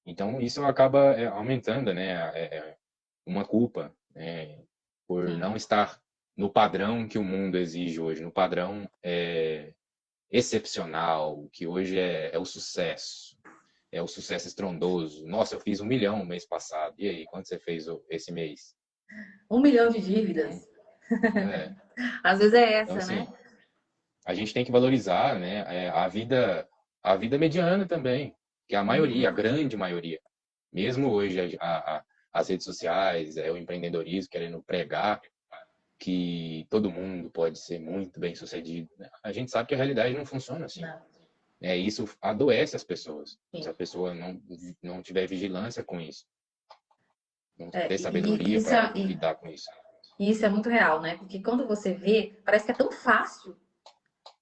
Então, isso acaba aumentando, né? Uma culpa, né? Por
sim.
não estar no padrão que o mundo exige hoje, no padrão excepcional, que hoje é o sucesso. É o sucesso estrondoso. Nossa, eu fiz 1 milhão no mês passado. E aí, quanto você fez esse mês?
1 milhão de
Então,
dívidas.
é,
Às vezes é
então
essa, né?
assim, a gente tem que valorizar, né, a vida mediana também, que é a maioria, a
Uhum.
grande maioria. Mesmo hoje, as redes sociais, o empreendedorismo querendo pregar que todo mundo pode ser muito bem sucedido, né? A gente sabe que a realidade não funciona assim.
Não,
Isso adoece as pessoas, se
sim.
a pessoa não tiver vigilância com isso, não ter
E
sabedoria para lidar com isso.
isso é muito real, né? Porque quando você vê, parece que é tão fácil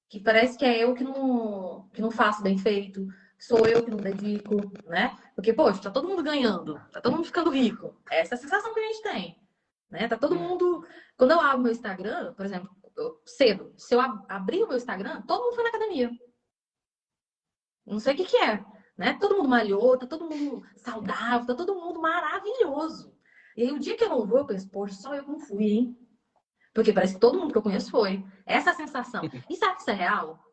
que parece que é eu que não faço bem feito, sou eu que não dedico, né? Porque, poxa, tá todo mundo ganhando, tá todo mundo ficando rico. Essa é a sensação que a gente tem, né? Tá todo
É.
mundo. Quando eu abro meu Instagram, por exemplo, cedo, se eu abrir o meu Instagram, todo mundo foi na academia. Não sei o que que é, né? Todo mundo malhou, tá todo mundo saudável, tá todo mundo maravilhoso. E aí, o dia que eu não vou, eu penso, poxa, só eu que não fui, hein? Porque parece que todo mundo que eu conheço foi. Essa é a sensação. E será que isso é real?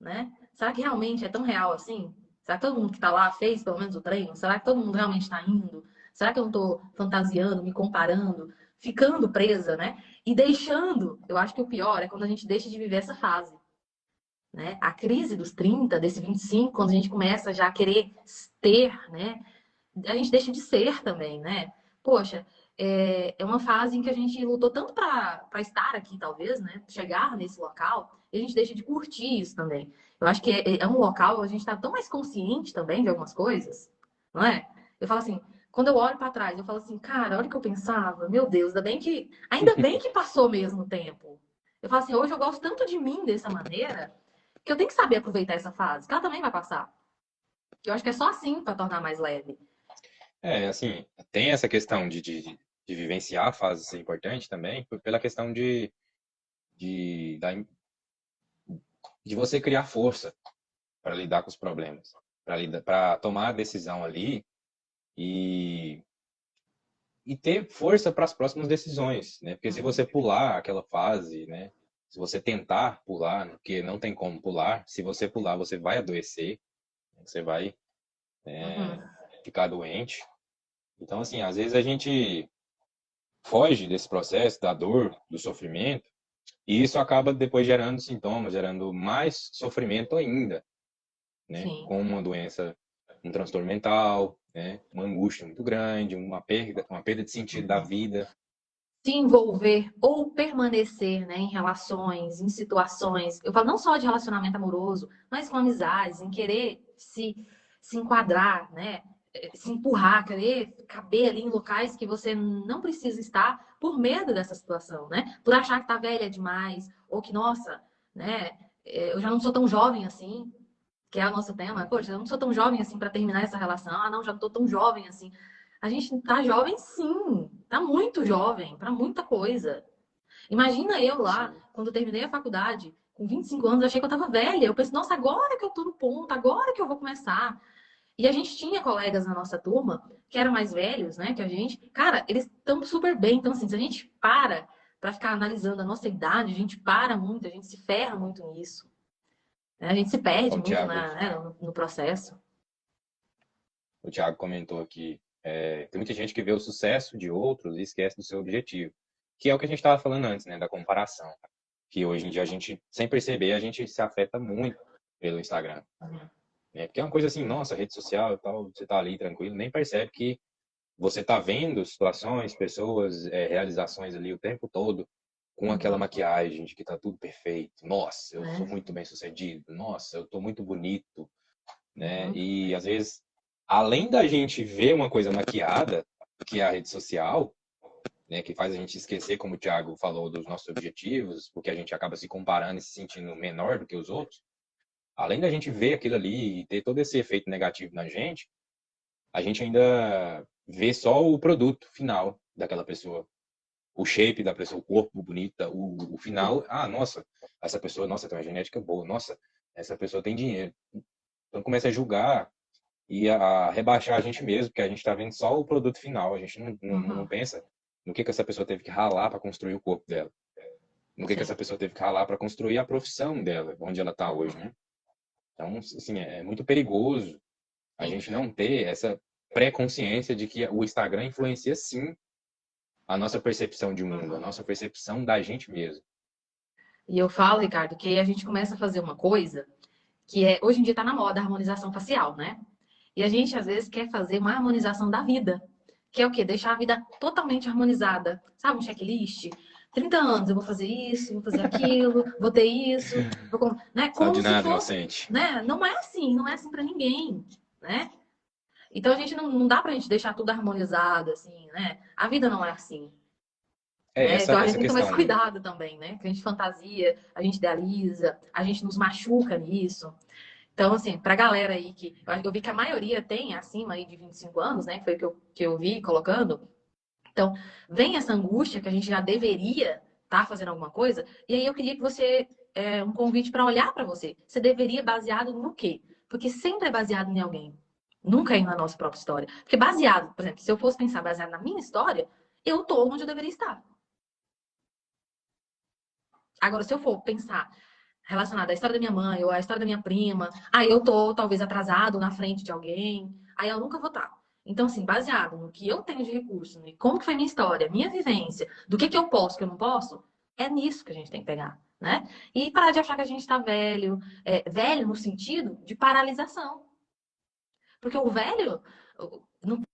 Né? Será que realmente é tão real assim? Será que todo mundo que está lá fez pelo menos o treino? Será que todo mundo realmente está indo? Será que eu não estou fantasiando, me comparando, ficando presa, né? E deixando, eu acho que o pior é quando a gente deixa de viver essa fase, né? A crise dos 30, desse 25, quando a gente começa já a querer ter, né? A gente deixa de ser também, né? Poxa, é uma fase em que a gente lutou tanto para estar aqui, talvez, né? Chegar nesse local, e a gente deixa de curtir isso também. Eu acho que é um local, a gente está tão mais consciente também de algumas coisas, não é? Eu falo assim, quando eu olho para trás, eu falo assim, cara, olha o que eu pensava, meu Deus, ainda bem que passou mesmo o tempo. Eu falo assim, hoje eu gosto tanto de mim dessa maneira, que eu tenho que saber aproveitar essa fase, que ela também vai passar. Eu acho que é só assim para tornar mais leve.
Assim, tem essa questão de vivenciar a fase ser importante também, pela questão de você criar força para lidar com os problemas, para tomar a decisão ali e, e ter força para as próximas decisões, né? Porque se você pular aquela fase, né? Se você tentar pular, porque não tem como pular, se você pular, você vai adoecer, você vai
Uhum.
ficar doente. Então, assim, às vezes a gente foge desse processo, da dor, do sofrimento, e isso acaba depois gerando sintomas, gerando mais sofrimento ainda, né?
Sim.
Com uma doença, um transtorno mental, né? Uma angústia muito grande, uma perda de sentido da vida.
Se envolver ou permanecer, né, em relações, em situações, eu falo não só de relacionamento amoroso, mas com amizades, em querer se enquadrar, né, se empurrar, querer caber ali em locais que você não precisa estar por medo dessa situação, né? Por achar que tá velha demais, ou que, nossa, né, eu já não sou tão jovem assim, que é o nosso tema. Poxa, eu não sou tão jovem assim para terminar essa relação. Ah, não, já não tô tão jovem assim. A gente tá jovem, sim. Tá muito jovem para muita coisa. Imagina eu lá,
Sim,
quando eu terminei a faculdade, com 25 anos, eu achei que eu tava velha. Eu pensei, nossa, agora que eu tô no ponto, agora que eu vou começar. E a gente tinha colegas na nossa turma que eram mais velhos, né, que a gente. Cara, eles estão super bem. Então, assim, se a gente para ficar analisando a nossa idade, a gente para muito, a gente se ferra muito nisso. Né? A gente se perde
o
muito
Thiago,
né, no processo.
o Thiago comentou aqui, tem muita gente que vê o sucesso de outros e esquece do seu objetivo, que é o que a gente estava falando antes, né, da comparação, que hoje em dia a gente, sem perceber, a gente se afeta muito pelo Instagram, né? Porque é uma coisa assim, nossa, rede social e tal, você tá ali tranquilo, nem percebe que você tá vendo situações, pessoas, realizações ali o tempo todo com aquela
Uhum.
maquiagem de que tá tudo perfeito. Nossa, eu sou
Né?
muito bem sucedido. Nossa, eu tô muito bonito, né?
Uhum.
E às vezes, além da gente ver uma coisa maquiada, que é a rede social, né, que faz a gente esquecer, como o Thiago falou, dos nossos objetivos, porque a gente acaba se comparando e se sentindo menor do que os outros. Além da gente ver aquilo ali e ter todo esse efeito negativo na gente, a gente ainda vê só o produto final daquela pessoa, o shape da pessoa, o corpo bonito, o final. Ah, nossa, essa pessoa, nossa, tem uma genética boa, nossa, essa pessoa tem dinheiro. Então começa a julgar e a rebaixar a gente mesmo, porque a gente está vendo só o produto final, a gente não
Uhum.
pensa no que essa pessoa teve que ralar para construir o corpo dela, no que essa
Sim.
pessoa teve que ralar para construir a profissão dela, onde ela está hoje, né? Então, assim, é muito perigoso a
Sim.
gente não ter essa pré-consciência de que o Instagram influencia sim a nossa percepção de mundo, a nossa percepção da gente mesmo.
E eu falo, Ricardo, que aí a gente começa a fazer uma coisa que é, hoje em dia está na moda a harmonização facial, né? E a gente às vezes quer fazer uma harmonização da vida, que é o quê? Deixar a vida totalmente harmonizada, sabe? Um checklist. 30 anos, eu vou fazer isso, vou fazer aquilo, vou ter isso, né?
Sabe
Como
de
se
nada,
fosse,
inocente.
né? Não é assim para ninguém, né? Então a gente não dá pra gente deixar tudo harmonizado, assim, né? A vida não é assim.
É
Né? Então a gente
essa
tem que tomar esse
questão, né?
cuidado também, né? Que a gente fantasia, a gente idealiza, a gente nos machuca nisso. Então, assim, pra galera aí que. Eu vi que a maioria tem acima aí de 25 anos, né? Foi o que eu vi colocando. Então, vem essa angústia que a gente já deveria estar fazendo alguma coisa. E aí eu queria que você. Um convite para olhar para você. Você deveria baseado no quê? Porque sempre é baseado em alguém. Nunca é na nossa própria história. Porque baseado, por exemplo, se eu fosse pensar baseado na minha história, eu tô onde eu deveria estar. Agora, se eu for pensar relacionado à história da minha mãe ou à história da minha prima, aí eu tô talvez atrasado na frente de alguém, aí eu nunca vou estar. Então, assim, baseado no que eu tenho de recurso, né? Como que foi minha história, minha vivência, do que eu posso, que eu não posso, é nisso que a gente tem que pegar, né? E parar de achar que a gente tá velho, velho no sentido de paralisação. Porque o velho, não tô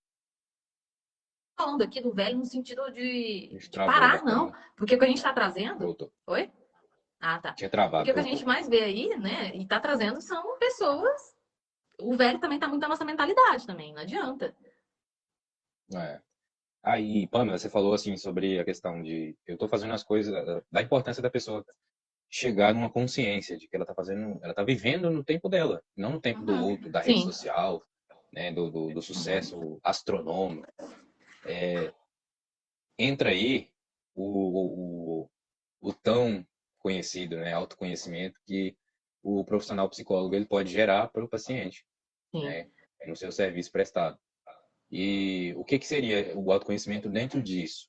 falando aqui do velho no sentido
A gente
de
travou
parar, não.
bacana.
Porque o que a gente tá trazendo.
Voltou.
Oi? Ah, tá.
Tinha travado,
Porque o que a
voltou.
gente mais vê aí, né, e tá trazendo são pessoas. O velho também tá muito da nossa mentalidade também, não adianta.
É. Aí, Pamela, você falou assim sobre a questão de eu tô fazendo as coisas, da importância da pessoa chegar numa consciência de que ela tá fazendo, ela tá vivendo no tempo dela, não no tempo do
Uhum.
outro, da rede
Sim.
social, né, do sucesso astronômico. Entra aí o tão conhecido, né, autoconhecimento, que o profissional psicólogo ele pode gerar para o paciente,
Sim,
né, no seu serviço prestado. E o que que seria o autoconhecimento dentro disso?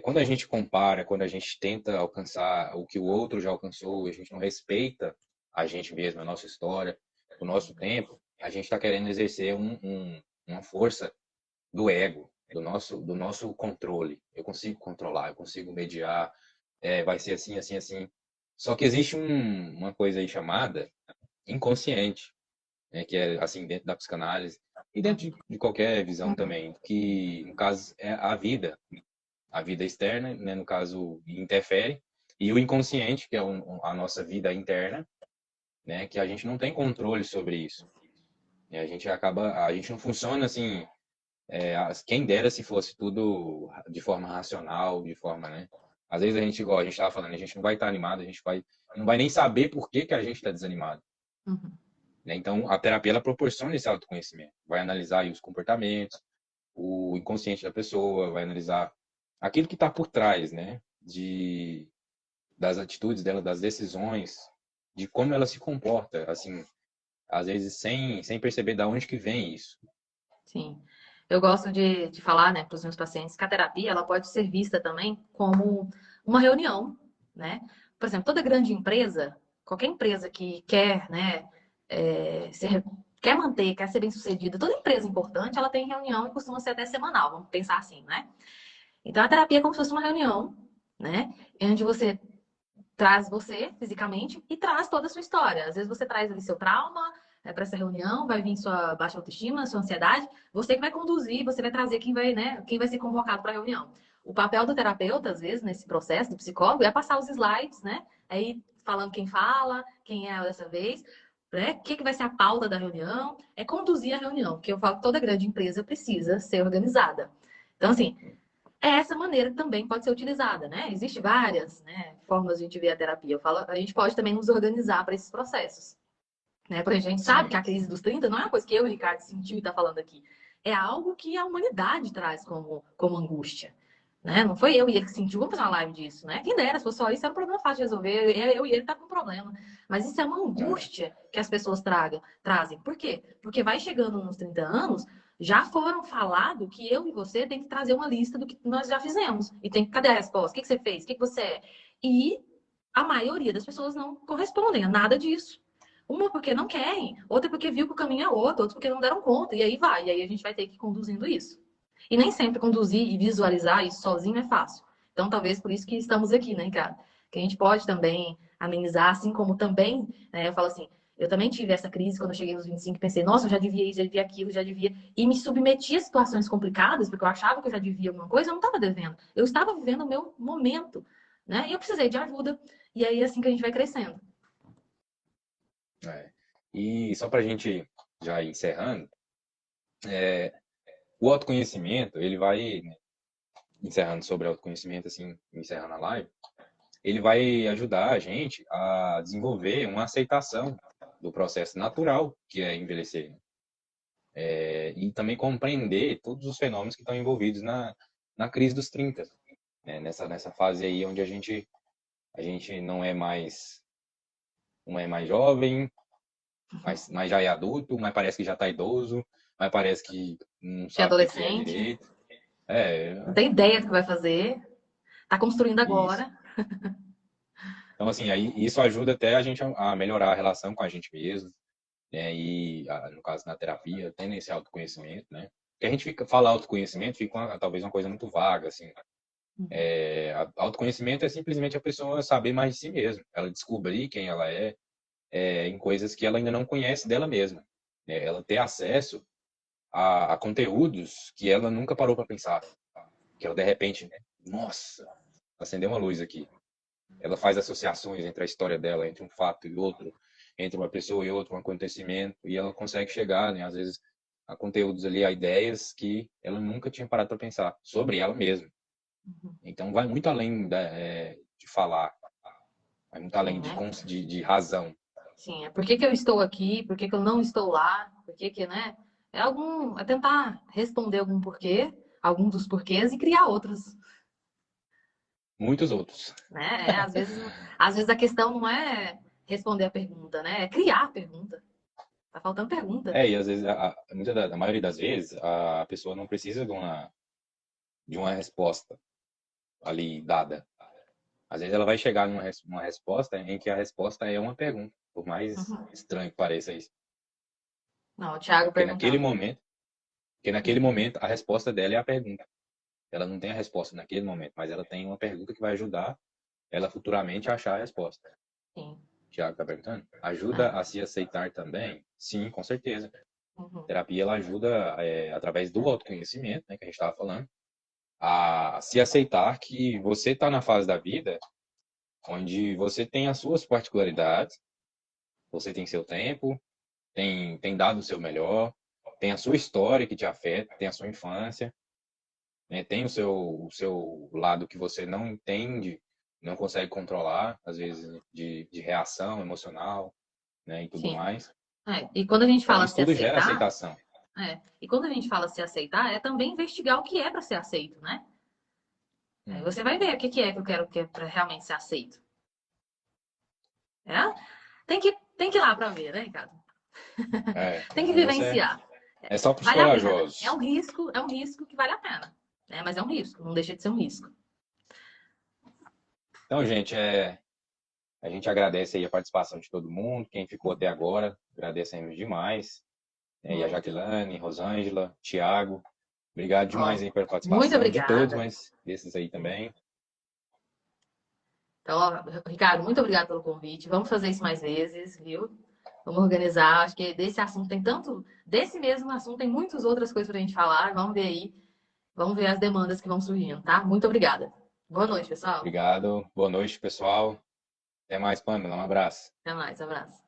Quando a gente compara, quando a gente tenta alcançar o que o outro já alcançou, a gente não respeita a gente mesmo, a nossa história, o nosso tempo, a gente está querendo exercer uma força do ego, do nosso controle. Eu consigo controlar, eu consigo mediar, vai ser assim, assim, assim. Só que existe uma coisa aí chamada inconsciente, né, que é assim dentro da psicanálise e dentro de qualquer visão também, que no caso é a vida externa, né, no caso interfere, e o inconsciente, que é a nossa vida interna, né, que a gente não tem controle sobre isso. E a gente não funciona assim. Quem dera se fosse tudo de forma racional, de forma, né? Às vezes a gente, igual a gente estava falando, a gente não vai estar animado, não vai nem saber por que que a gente está desanimado,
uhum,
né? Então, a terapia, ela proporciona esse autoconhecimento. Vai analisar aí os comportamentos, o inconsciente da pessoa, vai analisar aquilo que está por trás, né? Das atitudes dela, das decisões, de como ela se comporta, assim, às vezes sem perceber de onde que vem isso.
sim. Eu gosto de falar, né, para os meus pacientes que a terapia ela pode ser vista também como uma reunião, né? Por exemplo, toda grande empresa, qualquer empresa que quer, né, quer manter, quer ser bem sucedida, toda empresa importante, ela tem reunião e costuma ser até semanal, vamos pensar assim, né? Então a terapia é como se fosse uma reunião, né? Onde você traz você fisicamente e traz toda a sua história. Às vezes você traz ali seu trauma para essa reunião, vai vir sua baixa autoestima, sua ansiedade, você que vai conduzir, você vai trazer quem vai, né, quem vai ser convocado para a reunião. O papel do terapeuta, às vezes, nesse processo, do psicólogo, é passar os slides, né? Aí falando quem fala, quem é dessa vez, né? O que vai ser a pauta da reunião, é conduzir a reunião, porque eu falo que toda grande empresa precisa ser organizada. Então, assim, é essa maneira que também pode ser utilizada, né? Existem várias, né, formas de a gente ver a terapia. Eu falo, a gente pode também nos organizar para esses processos, né? Por exemplo, a gente sabe
Sim,
que a crise dos 30 não é uma coisa que eu e o Ricardo sentiu e está falando aqui. É algo que a humanidade traz como angústia, né? Não foi eu e ele que sentiu. Vamos fazer uma live disso, né? Quem dera, se fosse só isso, era um problema fácil de resolver. Eu e ele tá com um problema. Mas isso é uma angústia que as pessoas trazem. Por quê? Porque vai chegando nos 30 anos, já foram falado que eu e você tem que trazer uma lista do que nós já fizemos. E tem, cadê a resposta? O que você fez? O que você é? E a maioria das pessoas não correspondem a nada disso. Uma porque não querem, outra porque viu que o caminho é outro, outra porque não deram conta. E aí vai. E aí a gente vai ter que ir conduzindo isso. E nem sempre conduzir e visualizar isso sozinho é fácil. Então, talvez por isso que estamos aqui, né, cara? Que a gente pode também amenizar, assim como também, né, eu falo assim, eu também tive essa crise quando eu cheguei nos 25 e pensei, nossa, eu já devia isso, já devia aquilo, já devia. E me submeti a situações complicadas, porque eu achava que eu já devia alguma coisa, eu não estava devendo. Eu estava vivendo o meu momento, né? E eu precisei de ajuda. E aí, é assim que a gente vai crescendo.
é. E só para a gente já ir encerrando, o autoconhecimento, ele vai, né, encerrando sobre autoconhecimento, assim, encerrando a live, ele vai ajudar a gente a desenvolver uma aceitação do processo natural que é envelhecer, né? E também compreender todos os fenômenos que estão envolvidos na crise dos 30, né? Nessa fase aí onde a gente não é mais jovem, mas já é adulto, mas parece que já está idoso, mas parece que não
Que é
sabe o que que é
adolescente,
direito. É,
não tem ideia do que vai fazer, tá construindo
isso.
agora.
Então, assim, aí, isso ajuda até a gente a melhorar a relação com a gente mesmo, né? No caso, na terapia, tendo esse autoconhecimento, né? Porque a gente fala autoconhecimento, fica talvez uma coisa muito vaga, assim. Autoconhecimento é simplesmente a pessoa saber mais de si mesma, ela descobrir quem ela em coisas que ela ainda não conhece dela mesma, né? Ela ter acesso a conteúdos que ela nunca parou para pensar, que ela de repente, né? Nossa, acendeu uma luz aqui. Ela faz associações entre a história dela, entre um fato e outro, entre uma pessoa e outra, um acontecimento, e ela consegue chegar, né, às vezes, a conteúdos ali, a ideias que ela nunca tinha parado para pensar sobre ela mesma. Então, vai muito além de falar, vai muito além
Sim, né?
de razão.
Sim, é por que que eu estou aqui, por que que eu não estou lá, por que que, né? É tentar responder algum porquê, algum dos porquês e criar outros,
Muitos outros.
né? Às vezes a questão não é responder a pergunta, né? É criar a pergunta. Tá faltando pergunta.
E às vezes, a maioria das vezes, a pessoa não precisa de uma resposta ali dada. Às vezes ela vai chegar numa resposta em que a resposta é uma pergunta, por mais
Uhum.
estranho que pareça isso.
Não, o Thiago
Porque
perguntando.
naquele momento a resposta dela é a pergunta. Ela não tem a resposta naquele momento, mas ela tem uma pergunta que vai ajudar ela futuramente a achar a resposta.
Sim.
Tiago está perguntando.
É.
Ajuda a se aceitar também? Sim, com certeza. A
Uhum.
terapia ela ajuda, através do autoconhecimento, né, que a gente estava falando, a se aceitar que você está na fase da vida onde você tem as suas particularidades, você tem seu tempo, tem dado o seu melhor, tem a sua história que te afeta, tem a sua infância, né, tem o seu lado que você não entende, não consegue controlar, às vezes de reação emocional, né, e tudo
Sim.
mais.
E quando a gente
Então,
fala
isso
se
tudo gera
aceitar,
aceitação.
e quando a gente fala se aceitar, é também investigar o que é para ser aceito, né? Aí
Uhum.
você vai ver o que é que eu quero que é para realmente ser aceito. É? Tem que ir lá para ver, né, Ricardo?
O
Tem que
negócio
vivenciar.
é só para os
Vale a pena.
corajosos.
É um risco que vale a pena. Né? Mas é um risco, não deixa de ser um risco.
Então, gente, a gente agradece aí a participação de todo mundo, quem ficou até agora, agradecemos demais. E a
Muito.
Jaqueline, Rosângela, Thiago, obrigado demais
Ó,
aí pela
muito
participação, de todos,
obrigada.
mas desses aí também.
Então, ó, Ricardo, muito obrigada pelo convite. Vamos fazer isso mais vezes, viu? Vamos organizar. Acho que desse assunto tem tanto. Desse mesmo assunto tem muitas outras coisas para a gente falar. Vamos ver aí. Vamos ver as demandas que vão surgindo, tá? Muito obrigada. Boa noite, pessoal.
Obrigado, boa noite, pessoal. Até mais, Pamela, um abraço.
Até mais. Abraço.